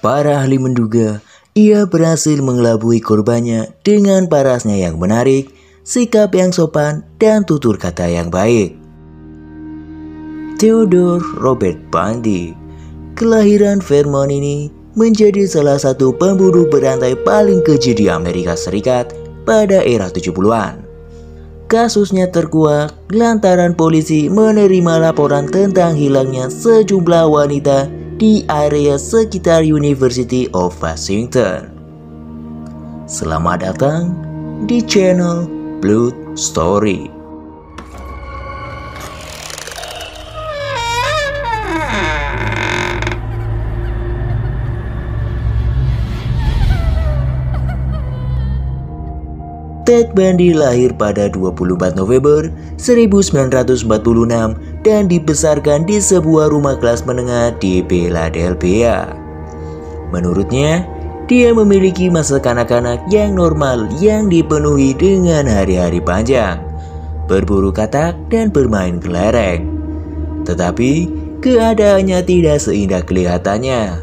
Para ahli menduga ia berhasil mengelabui korbannya dengan parasnya yang menarik, sikap yang sopan, dan tutur kata yang baik. Theodore Robert Bundy, kelahiran Vermont ini, menjadi salah satu pembunuh berantai paling keji di Amerika Serikat pada era 70-an. Kasusnya terkuak lantaran polisi menerima laporan tentang hilangnya sejumlah wanita di area sekitar University of Washington. Selamat datang di channel Blood Story. Ted Bundy lahir pada 24 November 1946 dan dibesarkan di sebuah rumah kelas menengah di Philadelphia. Menurutnya, dia memiliki masa kanak-kanak yang normal yang dipenuhi dengan hari-hari panjang, berburu katak dan bermain kelereng. Tetapi, keadaannya tidak seindah kelihatannya.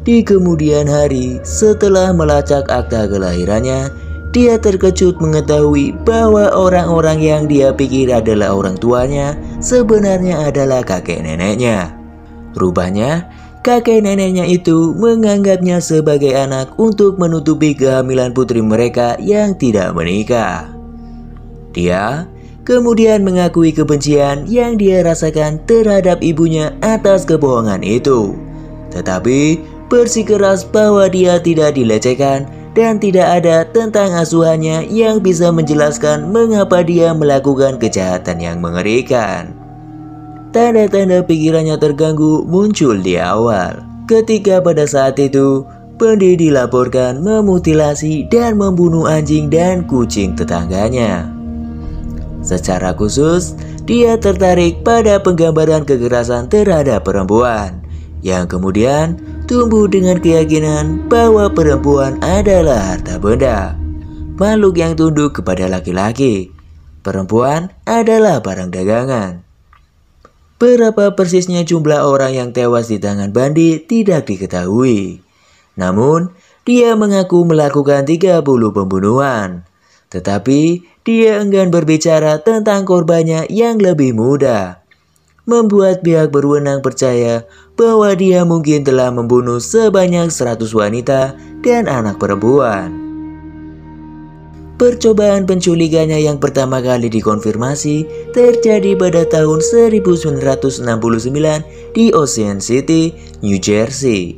Di kemudian hari, setelah melacak akta kelahirannya, dia terkejut mengetahui bahwa orang-orang yang dia pikir adalah orang tuanya sebenarnya adalah kakek neneknya. Rupanya, kakek neneknya itu menganggapnya sebagai anak untuk menutupi kehamilan putri mereka yang tidak menikah. Dia kemudian mengakui kebencian yang dia rasakan terhadap ibunya atas kebohongan itu. Tetapi bersikeras bahwa dia tidak dilecehkan dan tidak ada tentang asuhannya yang bisa menjelaskan mengapa dia melakukan kejahatan yang mengerikan. Tanda-tanda pikirannya terganggu muncul di awal, ketika pada saat itu Bundy dilaporkan memutilasi dan membunuh anjing dan kucing tetangganya. Secara khusus, dia tertarik pada penggambaran kekerasan terhadap perempuan, yang kemudian tumbuh dengan keyakinan bahwa perempuan adalah harta benda, makhluk yang tunduk kepada laki-laki. Perempuan adalah barang dagangan. Berapa persisnya jumlah orang yang tewas di tangan Bundy tidak diketahui. Namun, dia mengaku melakukan 30 pembunuhan. Tetapi, dia enggan berbicara tentang korbannya yang lebih muda, membuat pihak berwenang percaya bahwa dia mungkin telah membunuh sebanyak 100 wanita dan anak perempuan. Percobaan penculikannya yang pertama kali dikonfirmasi terjadi pada tahun 1969 di Ocean City, New Jersey.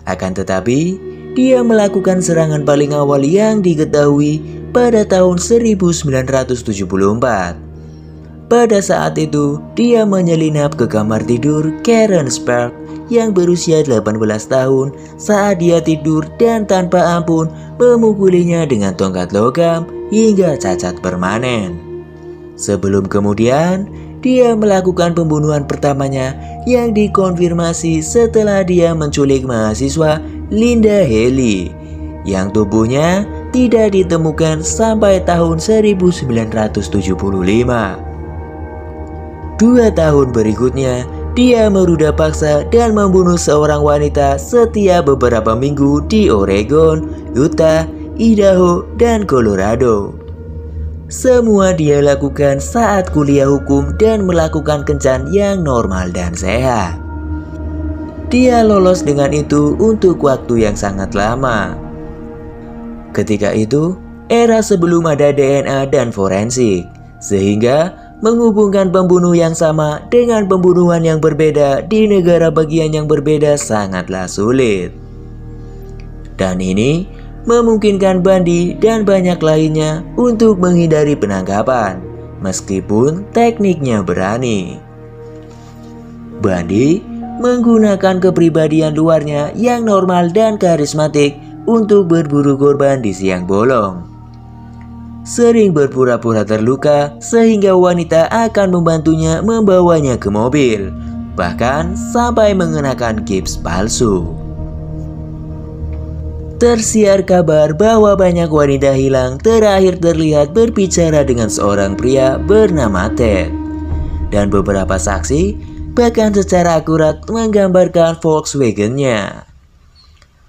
Akan tetapi, dia melakukan serangan paling awal yang diketahui pada tahun 1974. Pada saat itu, dia menyelinap ke kamar tidur Karen Spark yang berusia 18 tahun saat dia tidur dan tanpa ampun memukulinya dengan tongkat logam hingga cacat permanen. Sebelum kemudian, dia melakukan pembunuhan pertamanya yang dikonfirmasi setelah dia menculik mahasiswa Linda Haley yang tubuhnya tidak ditemukan sampai tahun 1975. 2 tahun berikutnya, dia meruda paksa dan membunuh seorang wanita setiap beberapa minggu di Oregon, Utah, Idaho, dan Colorado. Semua dia lakukan saat kuliah hukum dan melakukan kencan yang normal dan sehat. Dia lolos dengan itu untuk waktu yang sangat lama. Ketika itu, era sebelum ada DNA dan forensik, sehingga menghubungkan pembunuh yang sama dengan pembunuhan yang berbeda di negara bagian yang berbeda sangatlah sulit. Dan ini memungkinkan Bundy dan banyak lainnya untuk menghindari penangkapan, meskipun tekniknya berani. Bundy menggunakan kepribadian luarnya yang normal dan karismatik untuk berburu korban di siang bolong. Sering berpura-pura terluka sehingga wanita akan membantunya membawanya ke mobil, bahkan sampai mengenakan gips palsu. Tersiar kabar bahwa banyak wanita hilang terakhir terlihat berbicara dengan seorang pria bernama Ted, dan beberapa saksi bahkan secara akurat menggambarkan Volkswagen-nya.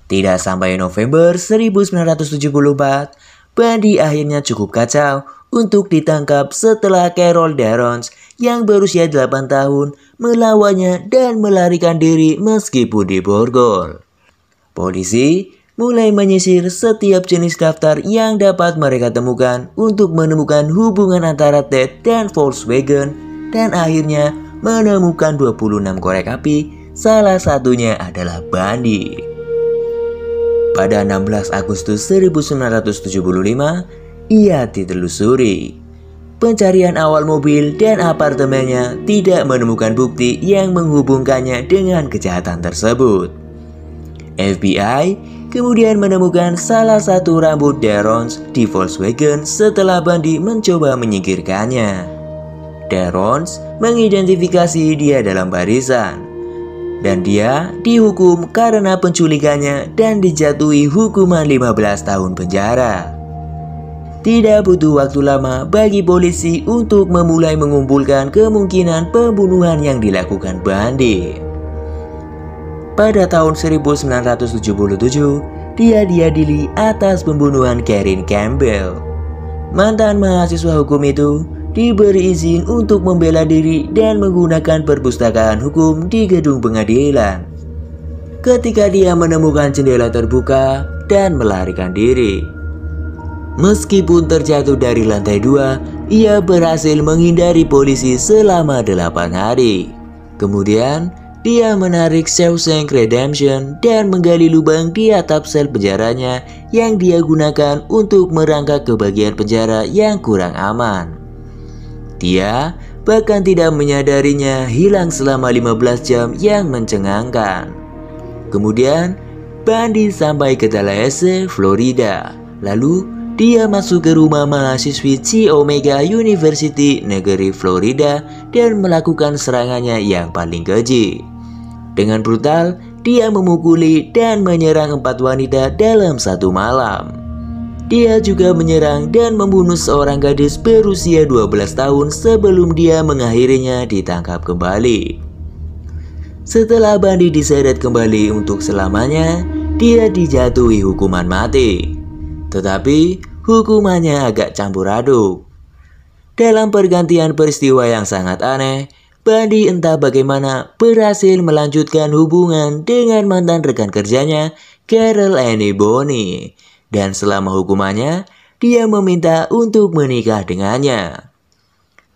Tidak sampai November 1974, Bundy akhirnya cukup kacau untuk ditangkap setelah Carol Darrons yang berusia 8 tahun melawannya dan melarikan diri meskipun diborgol. Polisi mulai menyisir setiap jenis daftar yang dapat mereka temukan untuk menemukan hubungan antara Ted dan Volkswagen dan akhirnya menemukan 26 korek api, salah satunya adalah Bundy. Pada 16 Agustus 1975, ia ditelusuri. Pencarian awal mobil dan apartemennya tidak menemukan bukti yang menghubungkannya dengan kejahatan tersebut. FBI kemudian menemukan salah satu rambut Darrons di Volkswagen setelah Bundy mencoba menyingkirkannya. Darrons mengidentifikasi dia dalam barisan, dan dia dihukum karena penculikannya dan dijatuhi hukuman 15 tahun penjara. Tidak butuh waktu lama bagi polisi untuk memulai mengumpulkan kemungkinan pembunuhan yang dilakukan Bundy. Pada tahun 1977, dia diadili atas pembunuhan Karen Campbell. Mantan mahasiswa hukum itu diberi izin untuk membela diri dan menggunakan perpustakaan hukum di gedung pengadilan. Ketika dia menemukan jendela terbuka dan melarikan diri. Meskipun terjatuh dari lantai 2, ia berhasil menghindari polisi selama 8 hari. Kemudian, dia menarik Shawshank Redemption dan menggali lubang di atap sel penjaranya yang dia gunakan untuk merangkak ke bagian penjara yang kurang aman. Dia bahkan tidak menyadarinya hilang selama 15 jam yang mencengangkan. Kemudian, Bundy sampai ke Tallahassee, Florida. Lalu, dia masuk ke rumah mahasiswi Chi Omega University negeri Florida dan melakukan serangannya yang paling keji. Dengan brutal, dia memukuli dan menyerang 4 wanita dalam satu malam. Dia juga menyerang dan membunuh seorang gadis berusia 12 tahun sebelum dia mengakhirinya ditangkap kembali. Setelah Bundy diseret kembali untuk selamanya, dia dijatuhi hukuman mati. Tetapi hukumannya agak campur aduk. Dalam pergantian peristiwa yang sangat aneh, Bundy entah bagaimana berhasil melanjutkan hubungan dengan mantan rekan kerjanya, Carol Annie Bonney. Dan selama hukumannya, dia meminta untuk menikah dengannya.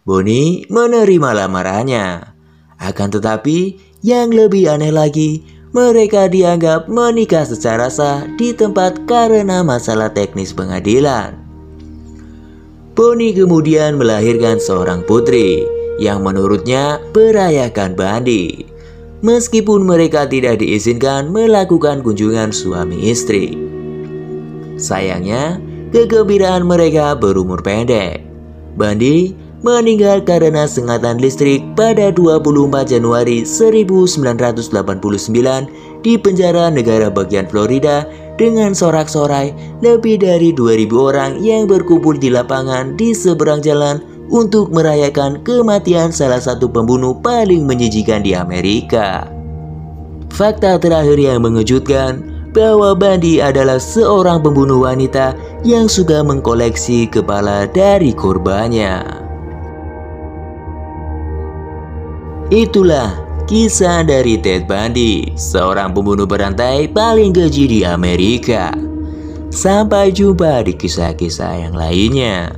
Bonney menerima lamarannya. Akan tetapi, yang lebih aneh lagi, mereka dianggap menikah secara sah di tempat karena masalah teknis pengadilan. Bonney kemudian melahirkan seorang putri yang menurutnya berayakan Bundy, meskipun mereka tidak diizinkan melakukan kunjungan suami istri. Sayangnya, kegembiraan mereka berumur pendek. Bundy meninggal karena sengatan listrik pada 24 Januari 1989 di penjara negara bagian Florida dengan sorak-sorai lebih dari 2.000 orang yang berkumpul di lapangan di seberang jalan untuk merayakan kematian salah satu pembunuh paling menjijikan di Amerika. Fakta terakhir yang mengejutkan bahwa Bundy adalah seorang pembunuh wanita yang suka mengkoleksi kepala dari korbannya. Itulah kisah dari Ted Bundy, seorang pembunuh berantai paling keji di Amerika. Sampai jumpa di kisah-kisah yang lainnya.